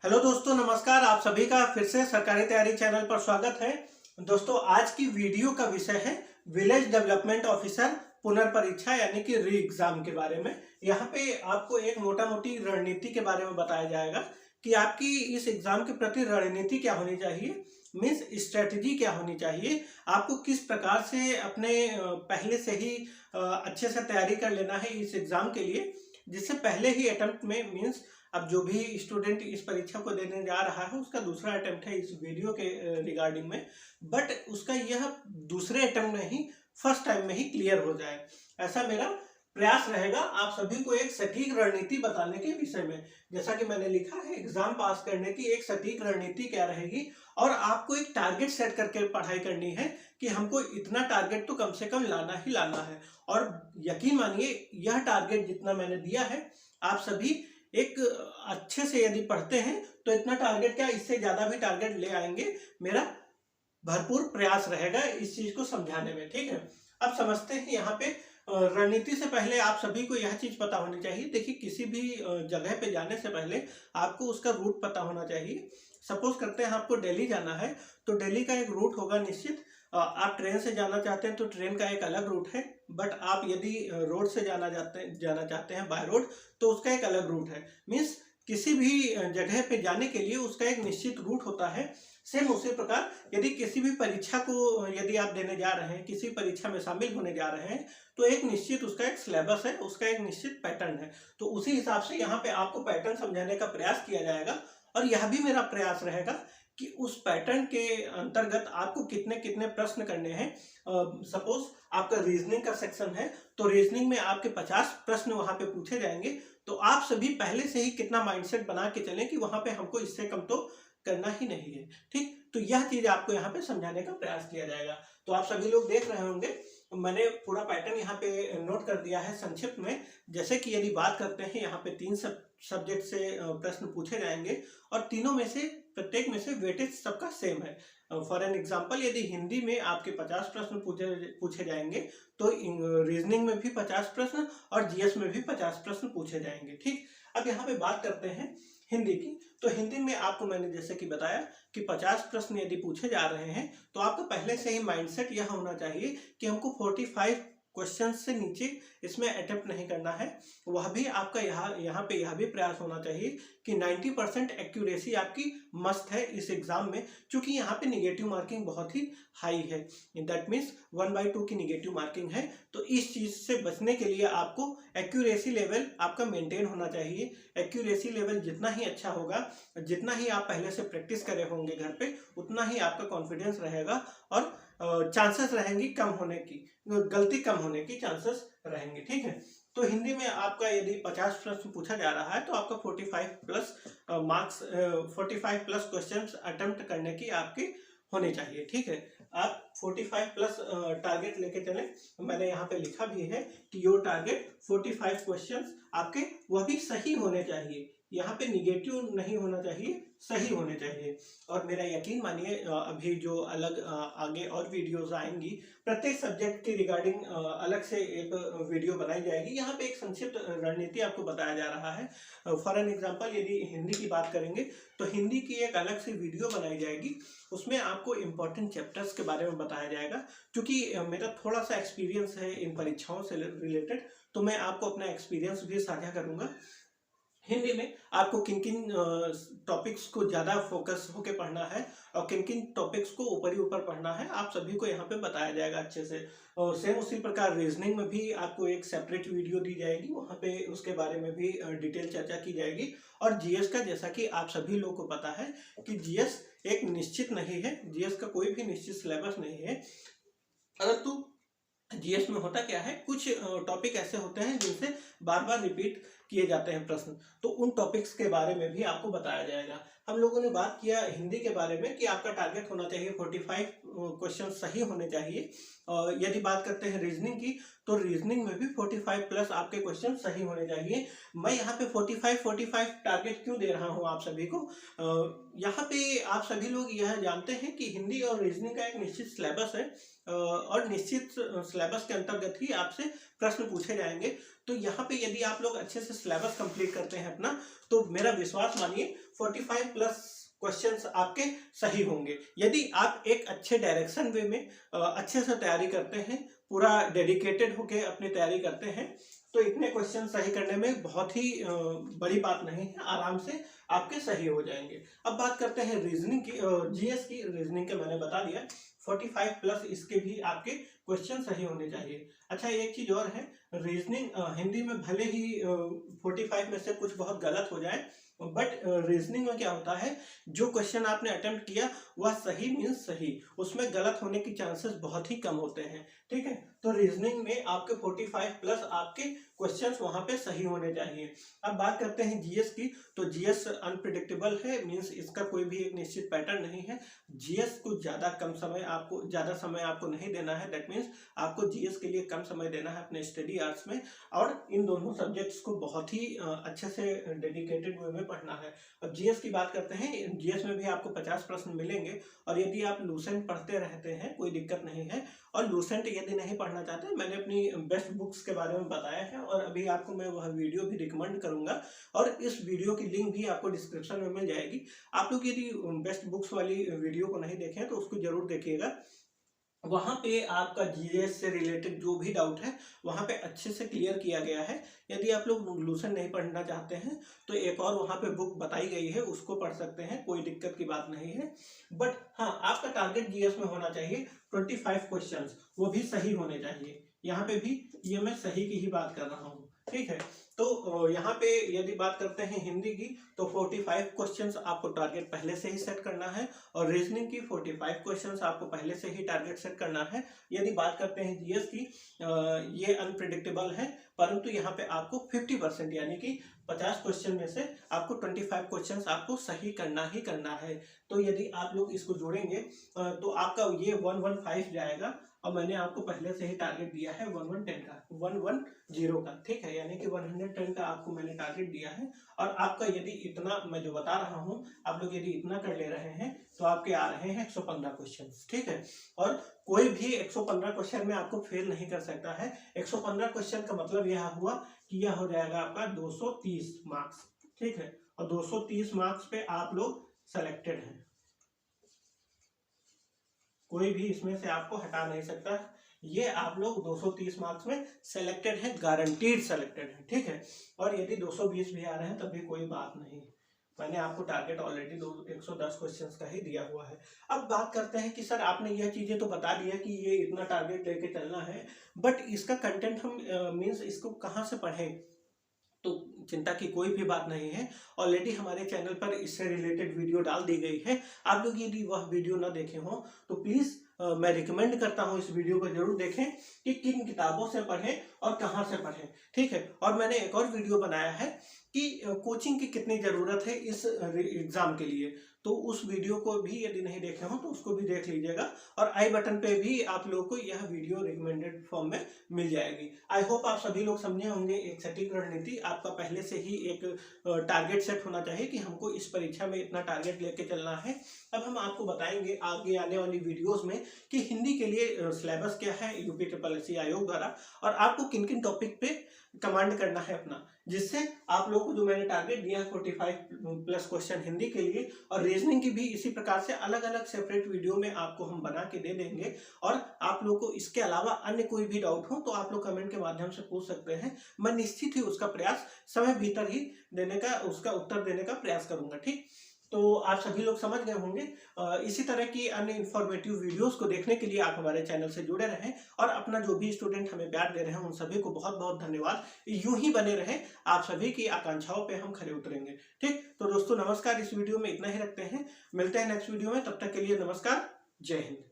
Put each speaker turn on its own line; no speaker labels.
Hello दोस्तों, नमस्कार। आप सभी का फिर से सरकारी तैयारी चैनल पर स्वागत है। दोस्तों, आज की वीडियो का विषय है विलेज डेवलपमेंट ऑफिसर पुनर्परीक्षा यानी कि री एग्जाम के बारे में। यहाँ पे आपको एक मोटा मोटी रणनीति के बारे में बताया जाएगा कि आपकी इस एग्जाम के प्रति रणनीति क्या होनी चाहिए, मीन्स स्ट्रेटजी क्या होनी चाहिए, आपको किस प्रकार से अपने पहले से ही अच्छे से तैयारी कर लेना है इस एग्जाम के लिए, जिससे पहले ही अटेम्प्ट में, मीन्स अब जो भी स्टूडेंट इस परीक्षा को देने जा रहा है उसका दूसरा अटेम्प्ट है इस वीडियो के रिगार्डिंग में, बट उसका यह दूसरे अटेम्प्ट में ही फर्स्ट टाइम में ही क्लियर हो जाए, ऐसा मेरा प्रयास रहेगा आप सभी को एक सटीक रणनीति बताने के विषय में। जैसा कि मैंने लिखा है, एग्जाम पास करने की एक सटीक रणनीति क्या रहेगी, और आपको एक टारगेट सेट करके पढ़ाई करनी है कि हमको इतना टारगेट तो कम से कम लाना ही लाना है। और यकीन मानिए, यह टारगेट जितना मैंने दिया है, आप सभी एक अच्छे से यदि पढ़ते हैं तो इतना टारगेट क्या, इससे ज्यादा भी टारगेट ले आएंगे। मेरा भरपूर प्रयास रहेगा इस चीज को समझाने में, ठीक है। अब समझते हैं यहाँ पे रणनीति से पहले आप सभी को यह चीज पता होनी चाहिए। देखिए, किसी भी जगह पे जाने से पहले आपको उसका रूट पता होना चाहिए। सपोज करते हैं आपको दिल्ली जाना है, तो दिल्ली का एक रूट होगा निश्चित। आप ट्रेन से जाना चाहते हैं तो ट्रेन का एक अलग रूट है, बट आप यदि रोड से जाना चाहते हैं बाय रोड, तो उसका एक अलग रूट है। मीन्स किसी भी जगह पे जाने के लिए उसका एक निश्चित रूट होता है। सेम उसी प्रकार यदि किसी भी परीक्षा को यदि आप देने जा रहे हैं, किसी परीक्षा में शामिल होने जा रहे हैं, तो एक निश्चित उसका एक सिलेबस है, उसका एक निश्चित पैटर्न है। तो उसी हिसाब से यहाँ पे आपको पैटर्न समझाने का प्रयास किया जाएगा, और यह भी मेरा प्रयास रहेगा कि उस पैटर्न के अंतर्गत आपको कितने कितने प्रश्न करने हैं। सपोज आपका रीजनिंग का सेक्शन है, तो रीजनिंग में आपके 50 प्रश्न वहां पे पूछे जाएंगे, तो आप सभी पहले से ही कितना माइंडसेट बना के चलें कि वहां पे हमको इससे कम तो करना ही नहीं है, ठीक। तो यह चीज आपको यहाँ पे समझाने का प्रयास किया जाएगा। तो आप सभी लोग देख रहे होंगे, मैंने पूरा पैटर्न यहाँ पे नोट कर दिया है संक्षिप्त में। जैसे कि यदि बात करते हैं, यहाँ पे 3 सब्जेक्ट से प्रश्न पूछे जाएंगे, और तीनों में से प्रत्येक में से वेटेज सबका सेम है। फॉर एन एग्जाम्पल, यदि हिंदी में आपके 50 प्रश्न पूछे जाएंगे, तो रीजनिंग में भी 50 प्रश्न और जीएस में भी 50 प्रश्न पूछे जाएंगे, ठीक। अब यहाँ पे बात करते हैं हिंदी की। तो हिंदी में आपको मैंने जैसे कि बताया कि 50 प्रश्न यदि पूछे जा रहे हैं, तो आपका पहले से ही माइंडसेट यह होना चाहिए कि हमको 45 क्वेश्चन से नीचे इसमें अटेम्प्ट नहीं करना है। वह भी आपका यहाँ पे यह भी प्रयास होना चाहिए कि 90% एक्यूरेसी आपकी मस्ट है इस एग्जाम में, क्योंकि यहाँ पे निगेटिव मार्किंग बहुत ही हाई है। दैट मीन्स 1/2 की निगेटिव मार्किंग है। तो इस चीज से बचने के लिए आपको एक्यूरेसी लेवल आपका मेंटेन होना चाहिए। एक्यूरेसी लेवल जितना ही अच्छा होगा, जितना ही आप पहले से प्रैक्टिस करे होंगे घर पे, उतना ही आपका कॉन्फिडेंस रहेगा, और चांसेस रहेंगी कम होने की, गलती कम होने की चांसेस रहेंगे, ठीक है। तो हिंदी में आपका यदि 50 प्रश्न पूछा जा रहा है, तो आपका 45 plus marks, 45 plus question attempt करने की आपकी होनी चाहिए, ठीक है। आप 45 प्लस टारगेट लेके चलें। मैंने यहाँ पे लिखा भी है कि योर टारगेट 45 क्वेश्चंस आपके वह भी सही होने चाहिए। यहाँ पे निगेटिव नहीं होना चाहिए, सही होने चाहिए। और मेरा यकीन मानिए, अभी जो अलग आगे और वीडियोस आएंगी, प्रत्येक सब्जेक्ट की रिगार्डिंग अलग से एक वीडियो बनाई जाएगी। यहाँ पे एक संक्षिप्त रणनीति आपको बताया जा रहा है। फॉर एन एग्जांपल, यदि हिंदी की बात करेंगे, तो हिंदी की एक अलग से वीडियो बनाई जाएगी। उसमें आपको इंपॉर्टेंट चैप्टर्स के बारे में बताया जाएगा, क्योंकि मेरा थोड़ा सा एक्सपीरियंस है इन परीक्षाओं से रिलेटेड, तो मैं आपको अपना एक्सपीरियंस भी साझा करूंगा। हिंदी में आपको किन किन टॉपिक्स को ज़्यादा फोकस होके पढ़ना है, और किन किन टॉपिक्स को ऊपर ही ऊपर पढ़ना है, आप सभी को यहाँ पे बताया जाएगा अच्छे से। और सेम उसी प्रकार रीजनिंग में भी आपको एक सेपरेट वीडियो दी जाएगी, वहाँ पे उसके बारे में भी डिटेल चर्चा की जाएगी। और जीएस का, जैसा कि आप सभी लोग को पता है कि जीएस एक निश्चित नहीं है, जीएस का कोई भी निश्चित सिलेबस नहीं है, परंतु जीएस में होता क्या है, कुछ टॉपिक ऐसे होते हैं जिनसे बार बार रिपीट किए जाते हैं प्रश्न, तो उन टॉपिक्स के बारे में भी आपको बताया जाएगा। हम लोगों ने बात किया हिंदी के बारे में कि आपका टारगेट होना चाहिए 45 क्वेश्चन सही होने चाहिए। और यदि बात करते हैं रीजनिंग की, तो रीजनिंग में भी 45 प्लस आपके क्वेश्चन सही होने चाहिए। मैं यहाँ पे 45 टारगेट क्यों दे रहा हूँ आप सभी को, यहाँ पे आप सभी लोग यह जानते हैं कि हिंदी और रीजनिंग का एक निश्चित सिलेबस है, और निश्चित सिलेबस के अंतर्गत ही आपसे प्रश्न पूछे जाएंगे। तो यहाँ पे यदि आप लोग अच्छे से सिलेबस कंप्लीट करते हैं अपना, तो मेरा विश्वास मानिए 45 प्लस क्वेश्चंस आपके सही होंगे। यदि आप एक अच्छे डायरेक्शन वे में अच्छे से तैयारी करते हैं, पूरा डेडिकेटेड होके अपनी तैयारी करते हैं, तो इतने क्वेश्चन सही करने में बहुत ही बड़ी बात नहीं है, आराम से आपके सही हो जाएंगे। अब बात करते हैं रीजनिंग की, जीएस की। रीजनिंग के मैंने बता दिया 45 प्लस इसके भी आपके क्वेश्चन सही होने चाहिए। अच्छा, एक चीज और है, रीजनिंग हिंदी में भले ही 45 में से कुछ बहुत गलत हो जाए, बट रीजनिंग में क्या होता है, जो क्वेश्चन आपने अटेम्प्ट किया वह सही मीन्स सही, उसमें गलत होने की चांसेस बहुत ही कम होते हैं। ठीक है, तो रीजनिंग में आपके 45 प्लस आपके क्वेश्चंस वहां पे सही होने चाहिए। अब बात करते हैं जीएस की, तो जीएस अनप्रिडिक्टेबल है, मीन्स इसका कोई भी एक निश्चित पैटर्न नहीं है। जीएस को ज्यादा समय आपको नहीं देना है, दैट मीन्स आपको जीएस के लिए कम समय देना है अपने स्टडी आवर्स में, और इन दोनों सब्जेक्ट्स को बहुत ही अच्छे से डेडिकेटेड वे में पढ़ना है। अब जीएस की बात करते हैं, जीएस में भी आपको 50 प्रश्न मिलेंगे, और यदि आप लूसेंट पढ़ते रहते हैं कोई दिक्कत नहीं है, और लूसेंट यदि नहीं पढ़ना चाहते, मैंने अपनी बेस्ट बुक्स के बारे में बताया है, और अभी आपको मैं वह वीडियो भी रिकमेंड करूंगा, और इस वीडियो की लिंक भी आपको डिस्क्रिप्शन में मिल जाएगी। आप लोग यदि बेस्ट बुक्स वाली वीडियो को नहीं देखें तो उसको जरूर देखिएगा, वहां पे आपका जीएस से रिलेटेड जो भी डाउट है वहां पे अच्छे से क्लियर किया गया है। यदि आप लोग लूसेंट नहीं पढ़ना चाहते हैं तो एक और वहां पे बुक बताई गई है, उसको पढ़ सकते हैं, कोई दिक्कत की बात नहीं है। बट हाँ, आपका टारगेट जीएस में होना चाहिए 25 क्वेश्चंस, वो भी सही होने चाहिए। यहाँ पे भी ये मैं सही की ही बात कर रहा हूँ। ठीक है, तो यहाँ पे यदि बात करते हैं हिंदी की, तो 45 क्वेश्चंस आपको टारगेट पहले से ही सेट करना है, और रीजनिंग की 45 क्वेश्चंस आपको पहले से ही टारगेट सेट करना है। यदि बात करते हैं जीएस की, ये अनप्रिडिक्टेबल है, परंतु यहाँ पे आपको 50% यानी कि 50 क्वेश्चन में से आपको 25 क्वेश्चंस आपको सही करना ही करना है। तो यदि आप लोग इसको जोड़ेंगे तो आपका ये 115 जाएगा, और मैंने आपको पहले से ही टारगेट दिया है 110 का, ठीक है, यानी कि 110 का आपको मैंने टारगेट दिया है। और आपका यदि इतना मैं जो बता रहा हूँ, आप लोग यदि इतना कर ले रहे हैं तो आपके आ रहे हैं 115 क्वेश्चन। ठीक है, और कोई भी 115 क्वेश्चन में आपको फेल नहीं कर सकता है। 115 क्वेश्चन का मतलब यह हुआ कि यह हो जाएगा आपका 230 मार्क्स। ठीक है, और 230 मार्क्स पे आप लोग सेलेक्टेड हैं, कोई भी इसमें से आपको हटा नहीं सकता। ये आप लोग 230 मार्क्स में सेलेक्टेड है, गारंटीड सेलेक्टेड है। ठीक है, और यदि 220 भी आ रहे हैं तब भी कोई बात नहीं, मैंने आपको टारगेट ऑलरेडी 110 क्वेश्चंस का ही दिया हुआ है। अब बात करते हैं कि सर आपने यह चीजें तो बता दिया कि ये इतना टारगेट लेके चलना है, बट इसका कंटेंट हम मीन्स इसको कहाँ से पढ़ें? तो चिंता की कोई भी बात नहीं है, ऑलरेडी हमारे चैनल पर इससे रिलेटेड वीडियो डाल दी गई है। आप लोग यदि वह वीडियो ना देखे हो तो प्लीज मैं रिकमेंड करता हूं इस वीडियो को जरूर देखें कि किन किताबों से पढ़ें और कहां से पढ़ें। ठीक है, और मैंने एक और वीडियो बनाया है कि कोचिंग की कितनी जरूरत है इस एग्जाम के लिए, तो उस वीडियो को भी यदि नहीं देखे हो तो उसको भी देख लीजिएगा, और आई बटन पे भी आप लोगों को यह वीडियो रिकमेंडेड फॉर्म में मिल जाएगी। आई होप आप सभी लोग समझे होंगे एक सटीक रणनीति। आपका पहले से ही एक टारगेट सेट होना चाहिए कि हमको इस परीक्षा में इतना टारगेट लेके चलना है। अब हम आपको बताएंगे आगे आने वाली वीडियोस में कि हिंदी के लिए सिलेबस क्या है यूपी ट्रिपल एससी आयोग द्वारा, और आपको किन किन टॉपिक पे कमांड करना है अपना, जिससे आप लोगों को जो मैंने टारगेट दिया है 45 प्लस क्वेश्चन हिंदी के लिए, और रीजनिंग की भी इसी प्रकार से अलग अलग सेपरेट वीडियो में आपको हम बना के दे देंगे। और आप लोग को इसके अलावा अन्य कोई भी डाउट हो तो आप लोग कमेंट के माध्यम से पूछ सकते हैं, मैं निश्चित ही उसका प्रयास समय भीतर ही उसका उत्तर देने का प्रयास करूंगा। ठीक, तो आप सभी लोग समझ गए होंगे। इसी तरह की अन्य इंफॉर्मेटिव वीडियोस को देखने के लिए आप हमारे चैनल से जुड़े रहें, और अपना जो भी स्टूडेंट हमें प्यार दे रहे हैं उन सभी को बहुत बहुत धन्यवाद। यूं ही बने रहें, आप सभी की आकांक्षाओं पे हम खरे उतरेंगे। ठीक, तो दोस्तों नमस्कार, इस वीडियो में इतना ही रखते हैं, मिलते हैं नेक्स्ट वीडियो में, तब तक के लिए नमस्कार, जय हिंद।